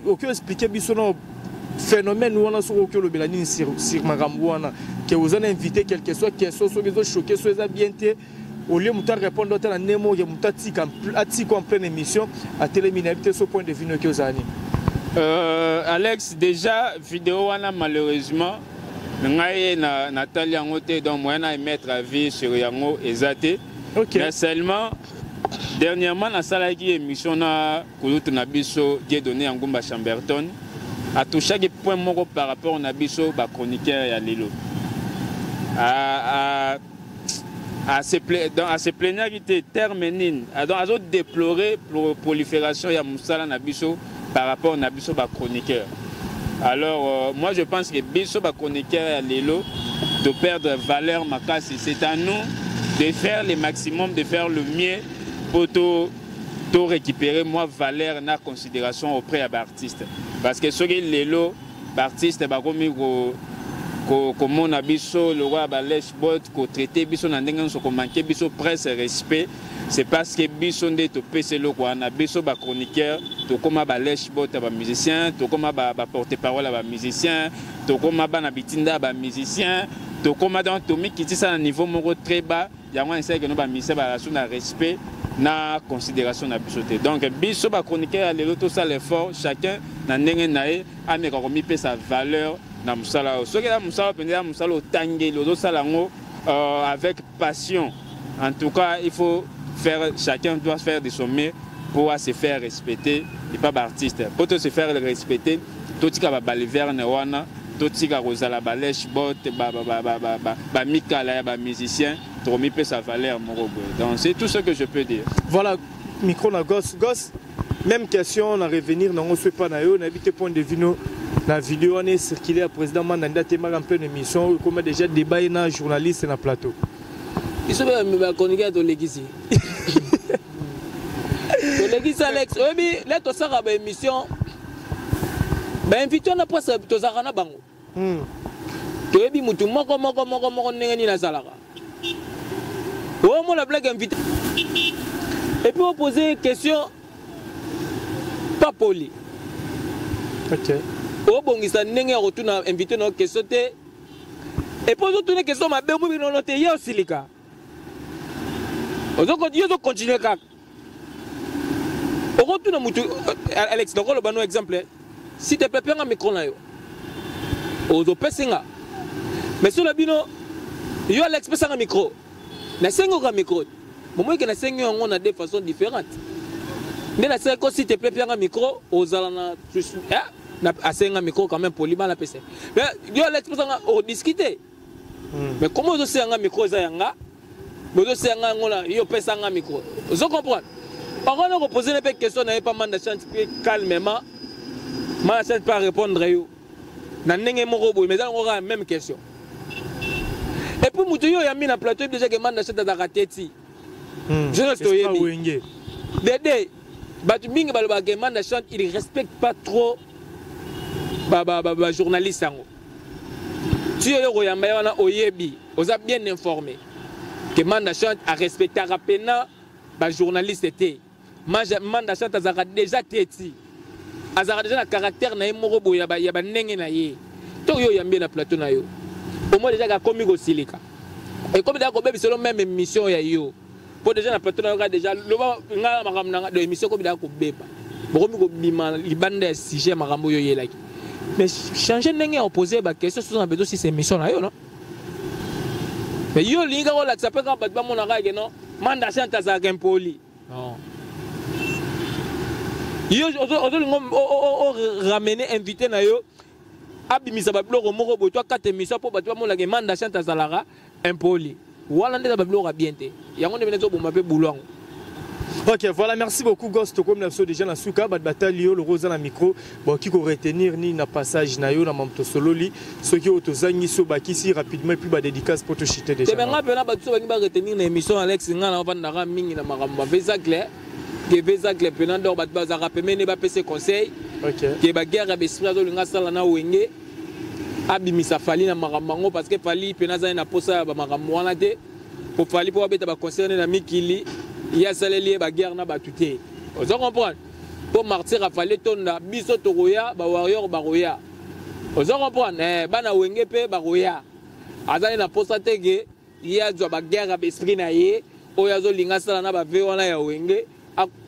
aucun expliquer biso non phénomène où on a sur aucun le belani sur Maramouana. Que vous en invité quelque soit question sur les autres choqués, sur les habientés. Au lieu de répondre à Nemo, il y a en pleine émission à téléminalité sur point de vue que vous avez. Alex, déjà, vidéo, malheureusement, Nathalie Angote, donc moi, je mettre avis sur Yango et Zate. Mais seulement, dernièrement, dans la salle qui émission, Kouloutou Nabiso, qui est donné en Gumba Chamberton, à tout chaque point par rapport à Nabiso, chroniqueur et à Lilo. À ces pléniérités terminines, à déplorer la prolifération de Moussala Nabiso par rapport à Nabiso chroniqueur. Alors, moi je pense que Biso chroniqueur à Lilo de perdre valeur Makasi. C'est à nous de faire le maximum, de faire le mieux pour tout récupérer moi valeur en considération auprès de l'artiste. Parce que ce que Lilo, l'artiste, comme on a biso le roi balèche bot ko traité biso na ndenge so ko manquer biso presse respect c'est parce que biso ndé to pese lo ko na biso ba chroniqueur to koma balèche bot ba musicien to koma ba porte-parole ba musicien to koma ba na bitinda ba musicien to koma dans to mi kiti ça na niveau moko très bas yango essaye que no ba musicien ba raison na respect na considération na biso te donc biso ba chroniqueur le to ça l'effort chacun na ndenge nae ameka ko mi pe sa valeur na musala ce que la musala pendant musala otangé le salango avec passion. En tout cas, il faut faire, chacun doit faire de son mieux pour se faire respecter et pas d'artiste. Pour se faire respecter, tout ce qui va baliver newana, tout ce qui va rosala balèche bot ba mikala ba musicien, trop mi peut sa valeur mon robot. Donc c'est tout ce que je peux dire. Voilà, micro na gosse. Même question, on a revenir dans ce panayo, on a évité point de vue. La vidéo on est circulée à président Mandanda Temar en pleine émission, comme déjà débat na journaliste na plateau. Ils sont même chroniqueur de l'église. De l'église Alex, oui, là tu sors à l'émission. Ben invité na presse to zakana bango. Tu es bi mutu moko ndenge na zalaka. Oh moi la blague invité. Et puis on poser une question pas poli. OK. Oh bon, ils sont nés retourner invité nos questions et pour retourner une question ma belle moi non noté hier aussi les gars. On doit continuer как. On retourne mutu Alex donc le bon exemple si tu peux prendre un micro là yo. On doit passer là. Mais sur le bino yo Alex passe un micro. Na sengo ka micro. Moi qui na sengi on a des façons différentes. Mais la c'est que si te plaît un micro aux alana na asenga micro quand même poliment la PC. Mais yo l'expression on discuter. Mais comment on sait un micro za yanga? Vous sait un ngona yo pesa un micro. Vous comprenez? Par contre, on poser les questions n'avait pas mal de chance calmement. Ma chance pas répondre yo. Na ndenge moko boy mais on aura la même question. Et puis mutu yo ya mis na plateau déjà que man chance da rateti. Je ne sais pas. Dédé batu mingi baloba que man chance il respecte pas trop ba journaliste ango. Tu yo ko yamba wana oyebi, oza bien informé. Que man chance a respecté rapena ba journaliste était. Manda chante azaka déjà teti azaka déjà na caractère na moko boya ba ya banenge na ye to yo yambie na plateau na yo au moins déjà ka komi ko silika et comme déjà ko bebi selon même émission ya yo pour déjà na plateau na yo déjà loba ngala makamna na de émission ko bida ko beba bokomi ko bima libanda sujet makambo yo yelaki mais changer ndenge opposer ba question sur besoin si c'est émission na yo non mais yo linga ko la sape ka ba mona ka ke non manda chante azaka impoli non. Yo ramener invité na yo abimisa ba bloko moko bo toi 4 émissions pour ba toi mon la demande chante azalara impoli wala ndeza ba bloko bien te yango ne benezo bomba pe boulongo. Ok, voilà, merci beaucoup Ghost comme l'abso déjà na souka bat batalio le rose na micro bon qui ko retenir ni na passage na yo na mamto solo li ceux qui otozangi so bakisi rapidement et puis ba dédicace pour te chiter déjà. Tebenga pena ba tso ba retenir na émission Alex ngana va ndaka mingi na makamba visa clair. Que visa que les penandors bat bazara pemene ba pese conseil que ba guerre ba esprit zo linga sala na wenge abimisa fali na makambango parce que fali penaza na posa ba makambo wana te pour fali pour beta ba concerner na mikili ya saleli ba guerre na batuté vous comprenez pour martyr a fali tonda biso toroya ba warrior ba roya vous comprenez bana wenge pe ba roya azali na posa tege ya zo ba guerre ba esprit na ye oya zo linga sala na ba ve wana ya wenge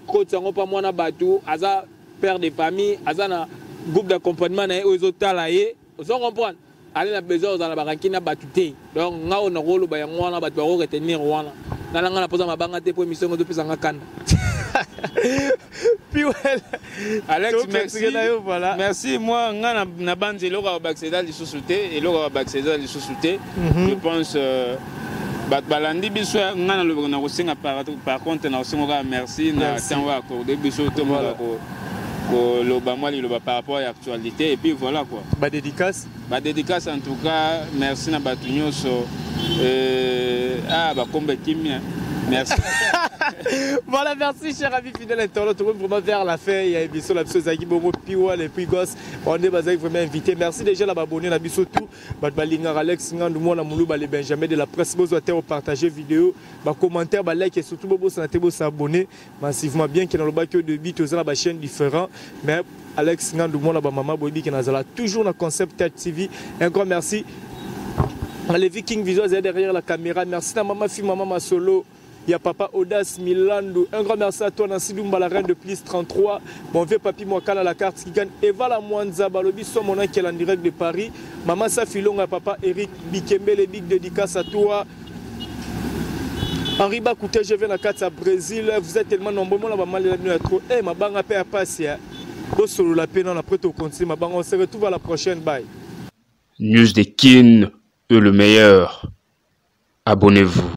côté on pas moi na bateau aza père de famille aza na groupe d'accompagnement na ozo talaye ozo comprendre aller na besoin dans la baraki na batute donc ngao na rolo ba yango na bato ba retenir wana na nga na posa mabanga te pour émission de pesa nga kanda puis Alex merci voilà merci moi nga na bande lo ka baccéder li sous-souté et lo ka baccéder li sous-souté je pense balandi biso ngana lo na kosenga par contre na kosenga merci na temps wa accorder biso to mala ko lo ba mali lo ba par rapport à l'actualité et puis voilà quoi ba dédicace en tout cas merci na batunyo so ba kombe kimia merci. Voilà, merci cher ami fidèle internaute. On va vraiment vers la fin. Il y a Bisso, la Bisso Zagi, Bomo, Piwa, les Pigos. On est vraiment invité. Merci déjà à l'abonné, la Bisso tout. Balingar Alex, Ngandoumo, la Moulou, les Benjamin de la presse. Vous avez partagé vidéo, commentaire, like et surtout, vous avez s'abonner massivement bien qu'il y a le bac de bit aux la chaîne différent. Mais Alex, Ngandoumo, la maman, Bobi, qui n'a toujours le concept Tête TV. Un grand merci. Les Vikings Visuals derrière la caméra. Merci à maman, fille, maman, solo. Il y a papa Audace Milando. Un grand merci à toi, Nancy Dumba, la reine de plus 33. Mon vieux papi Mwakala, la carte qui gagne. Eva la Mwanza, Balobi, son mon qui est en direct de Paris. Maman Safilonga, papa Eric Bikembe, les big dédicaces à toi. Henri Bakouté, je viens à Katsa, Brésil. Vous êtes tellement nombreux, moi, la maman, la trop. Eh, ma banque a payé à passer. Au solo la peine, on a prêt au compte. Ma banque, on se retrouve à la prochaine. Bye. News de Kin, le meilleur. Abonnez-vous.